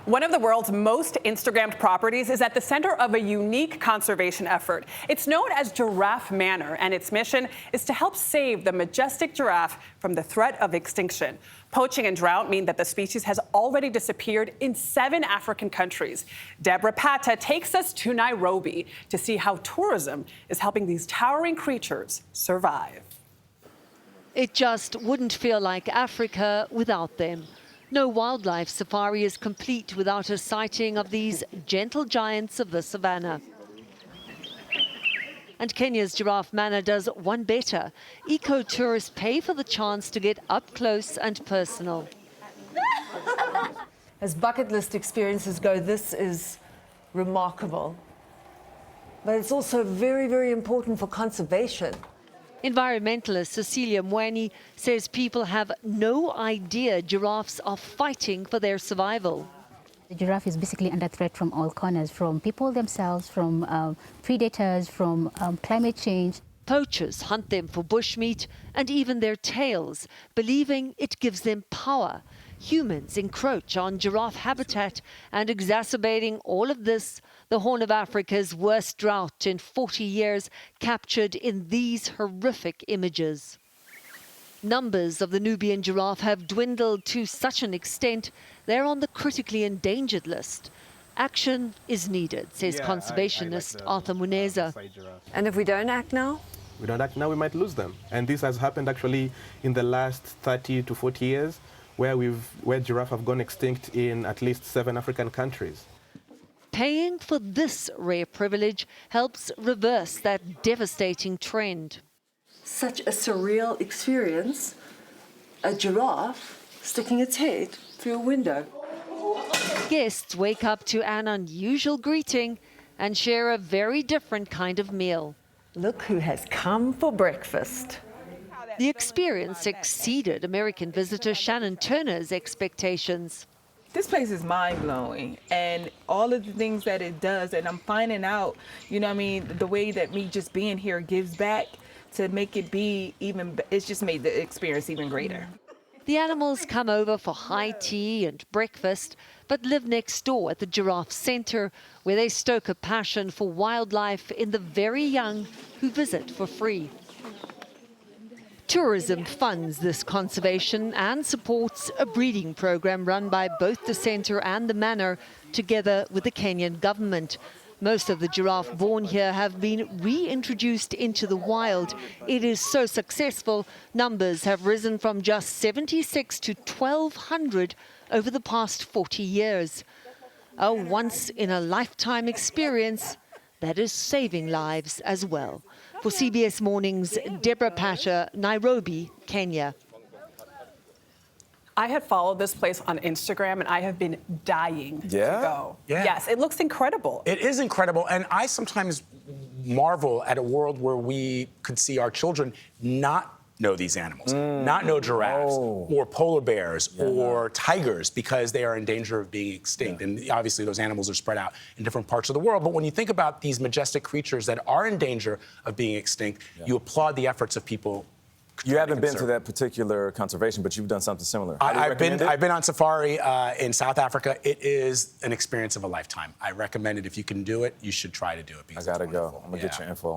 One of the world's most Instagrammed properties is at the center of a unique conservation effort. It's known as Giraffe Manor, and its mission is to help save the majestic giraffe from the threat of extinction. Poaching and drought mean that the species has already disappeared in 7 African countries. Debora Patta takes us to Nairobi to see how tourism is helping these towering creatures survive. It just wouldn't feel like Africa without them. No wildlife safari is complete without a sighting of these gentle giants of the savannah. And Kenya's Giraffe Manor does one better. Eco-tourists pay for the chance to get up close and personal. As bucket list experiences go, this is remarkable. But it's also very, very important for conservation. Environmentalist Cecilia Mweni says people have no idea giraffes are fighting for their survival. The giraffe is basically under threat from all corners, from people themselves, from predators, from climate change. Poachers hunt them for bushmeat and even their tails, believing it gives them power. Humans encroach on giraffe habitat and exacerbating all of this, the Horn of Africa's worst drought in 40 years, captured in these horrific images. Numbers of the Nubian giraffe have dwindled to such an extent they're on the critically endangered list. Action is needed, says conservationist Arthur Muneza. And if we don't act now? We don't act now, we might lose them. And this has happened actually in the last 30 to 40 years, where giraffe have gone extinct in at least 7 African countries. Paying for this rare privilege helps reverse that devastating trend. Such a surreal experience, a giraffe sticking its head through a window. Guests wake up to an unusual greeting and share a very different kind of meal. Look who has come for breakfast. The experience exceeded American visitor Shannon Turner's expectations. This place is mind-blowing, and all of the things that it does, and I'm finding out, you know what I mean, the way that me just being here gives back to make it be even, it's just made the experience even greater. The animals come over for high tea and breakfast, but live next door at the Giraffe Center, where they stoke a passion for wildlife in the very young who visit for free. Tourism funds this conservation and supports a breeding program run by both the centre and the manor, together with the Kenyan government. Most of the giraffe born here have been reintroduced into the wild. It is so successful, numbers have risen from just 76 to 1,200 over the past 40 years. A once-in-a-lifetime experience that is saving lives as well. For CBS Mornings, Debora Patta, Nairobi, Kenya. I had followed this place on Instagram, and I have been dying to go. Yeah. Yes, it looks incredible. It is incredible, and I sometimes marvel at a world where we could see our children not know these animals, not know giraffes or polar bears or tigers because they are in danger of being extinct. And obviously those animals are spread out in different parts of the world. But when you think about these majestic creatures that are in danger of being extinct, you applaud the efforts of people. You haven't been to that particular conservation, but you've done something similar. I've been on safari in South Africa. It is an experience of a lifetime. I recommend it. If you can do it, you should try to do it. I gotta go. I'm gonna get your info.